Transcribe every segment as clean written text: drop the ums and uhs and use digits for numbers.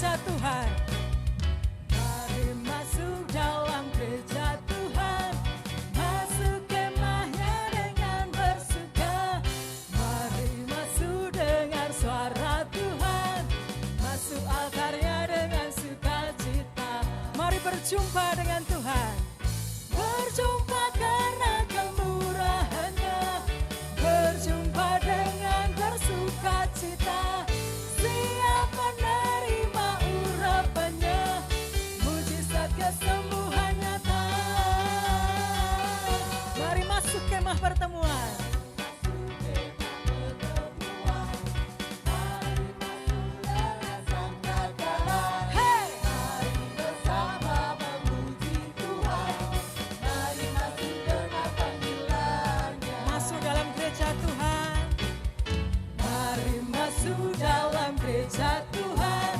gereja Tuhan. Mari masuk dalam gereja Tuhan, masuk kemahnya dengan bersuka. Mari masuk dengar suara Tuhan, masuk altarnya dengan sukacita. Mari berjumpa dengan Tuhan, berjumpa karena kemurahan-Nya, berjumpa dengan bersukacita. Siap menerima urapan-Nya, mujizat kesembuhan nyata. Mari masuk kemah pertemuan. Masuk dalam gereja Tuhan. Mari masuk dalam gereja Tuhan,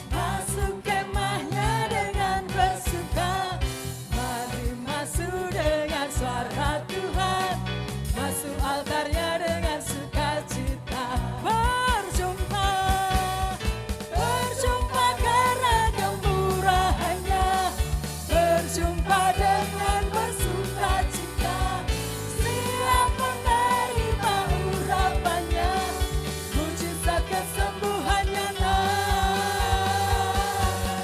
masuk kemahnya dengan bersuka. Mari masuk dengan suara Tuhan, masuk altarnya dengan sukacita. Berjumpa, berjumpa karena kemurahan-Nya, berjumpa dengan bersukacita. Siap menerima urapan-Nya, mujizat kesembuhan nyata.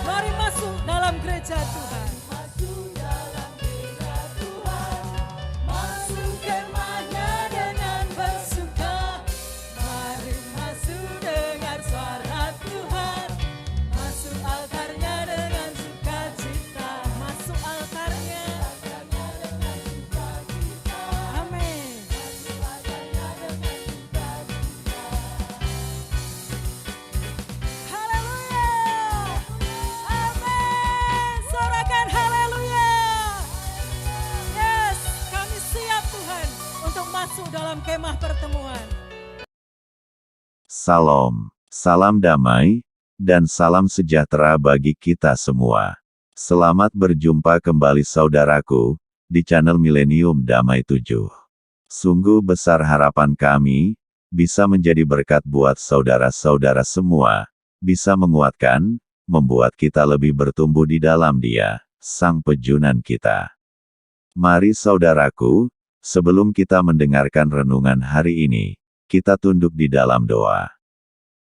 Mari masuk dalam gereja Tuhan. Masuk dalam gereja Tuhan, masuk kemahnya dengan bersuka. Mari masuk dengar suara Tuhan, masuk altarnya dengan sukacita. Masuk altarnya dengan sukacita. Amin. Masuk altarnya dengan sukacita. Haleluya. Amin. Sorakan haleluya. Yes, kami siap Tuhan untuk masuk dalam kemah pertemuan. Salam, salam damai, dan salam sejahtera bagi kita semua. Selamat berjumpa kembali saudaraku, di channel Milenium Damai 7. Sungguh besar harapan kami, bisa menjadi berkat buat saudara-saudara semua, bisa menguatkan, membuat kita lebih bertumbuh di dalam Dia, Sang Pejunan kita. Mari saudaraku, sebelum kita mendengarkan renungan hari ini, kita tunduk di dalam doa.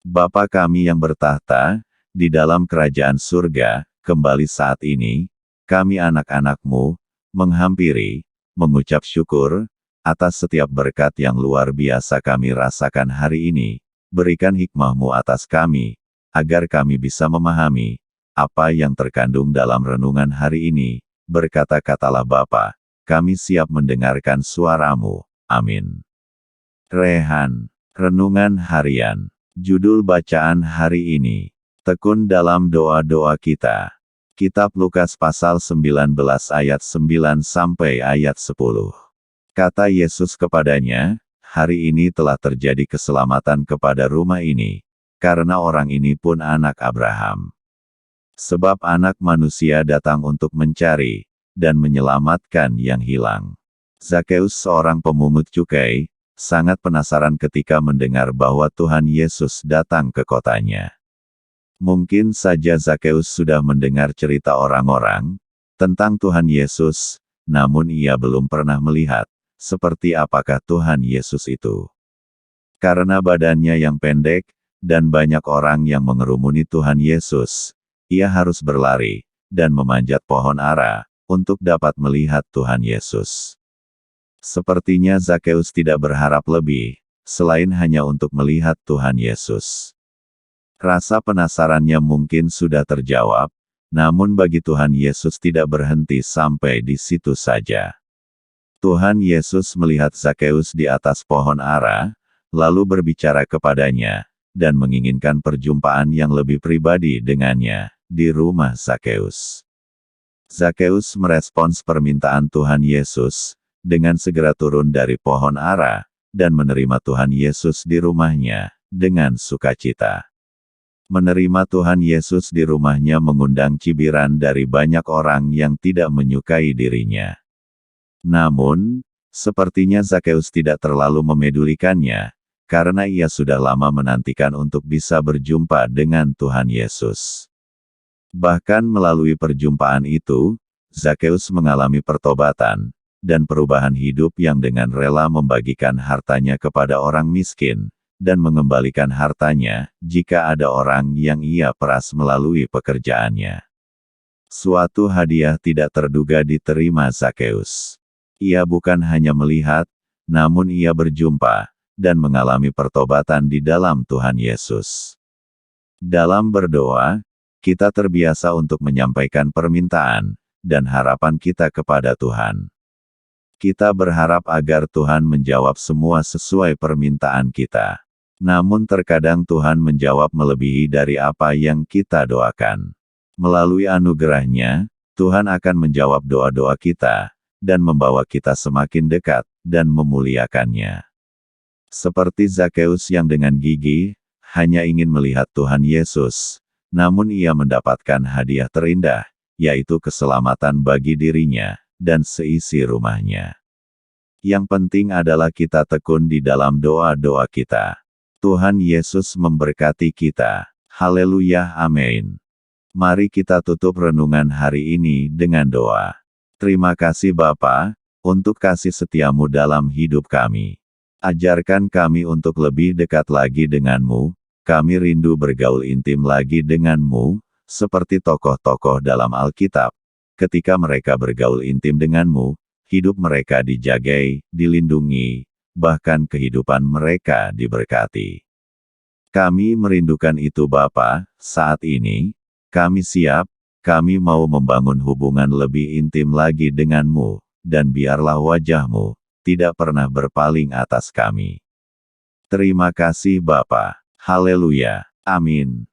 Bapa kami yang bertahta, di dalam kerajaan surga, kembali saat ini, kami anak-anak-Mu, menghampiri, mengucap syukur, atas setiap berkat yang luar biasa kami rasakan hari ini. Berikan hikmah-Mu atas kami, agar kami bisa memahami, apa yang terkandung dalam renungan hari ini. Berkata-katalah Bapa, kami siap mendengarkan suara-Mu. Amin. Rehan, Renungan Harian. Judul bacaan hari ini, tekun dalam doa-doa kita. Kitab Lukas pasal 19 ayat 9 sampai ayat 10. Kata Yesus kepadanya, hari ini telah terjadi keselamatan kepada rumah ini, karena orang ini pun anak Abraham. Sebab anak manusia datang untuk mencari, dan menyelamatkan yang hilang. Zakeus, seorang pemungut cukai, sangat penasaran ketika mendengar bahwa Tuhan Yesus datang ke kotanya. Mungkin saja Zakeus sudah mendengar cerita orang-orang tentang Tuhan Yesus, namun ia belum pernah melihat seperti apakah Tuhan Yesus itu. Karena badannya yang pendek, dan banyak orang yang mengerumuni Tuhan Yesus, ia harus berlari dan memanjat pohon ara untuk dapat melihat Tuhan Yesus. Sepertinya Zakeus tidak berharap lebih, selain hanya untuk melihat Tuhan Yesus. Rasa penasarannya mungkin sudah terjawab, namun bagi Tuhan Yesus tidak berhenti sampai di situ saja. Tuhan Yesus melihat Zakeus di atas pohon ara, lalu berbicara kepadanya, dan menginginkan perjumpaan yang lebih pribadi dengannya, di rumah Zakeus. Zakeus merespons permintaan Tuhan Yesus, dengan segera turun dari pohon ara, dan menerima Tuhan Yesus di rumahnya, dengan sukacita. Menerima Tuhan Yesus di rumahnya mengundang cibiran dari banyak orang yang tidak menyukai dirinya. Namun, sepertinya Zakeus tidak terlalu memedulikannya, karena ia sudah lama menantikan untuk bisa berjumpa dengan Tuhan Yesus. Bahkan melalui perjumpaan itu, Zakheus mengalami pertobatan dan perubahan hidup yang dengan rela membagikan hartanya kepada orang miskin, dan mengembalikan hartanya jika ada orang yang ia peras melalui pekerjaannya. Suatu hadiah tidak terduga diterima Zakheus. Ia bukan hanya melihat, namun ia berjumpa dan mengalami pertobatan di dalam Tuhan Yesus. Dalam berdoa, kita terbiasa untuk menyampaikan permintaan dan harapan kita kepada Tuhan. Kita berharap agar Tuhan menjawab semua sesuai permintaan kita. Namun terkadang Tuhan menjawab melebihi dari apa yang kita doakan. Melalui anugerah-Nya, Tuhan akan menjawab doa-doa kita, dan membawa kita semakin dekat, dan memuliakan-Nya. Seperti Zakheus yang dengan gigih, hanya ingin melihat Tuhan Yesus, namun ia mendapatkan hadiah terindah, yaitu keselamatan bagi dirinya, dan seisi rumahnya. Yang penting adalah kita tekun di dalam doa-doa kita. Tuhan Yesus memberkati kita. Haleluya, amin. Mari kita tutup renungan hari ini dengan doa. Terima kasih Bapa, untuk kasih setia-Mu dalam hidup kami. Ajarkan kami untuk lebih dekat lagi dengan-Mu, kami rindu bergaul intim lagi dengan-Mu, seperti tokoh-tokoh dalam Alkitab. Ketika mereka bergaul intim dengan-Mu, hidup mereka dijagai, dilindungi, bahkan kehidupan mereka diberkati. Kami merindukan itu Bapa. Saat ini, kami siap, kami mau membangun hubungan lebih intim lagi dengan-Mu, dan biarlah wajah-Mu tidak pernah berpaling atas kami. Terima kasih Bapa. Haleluya. Amin.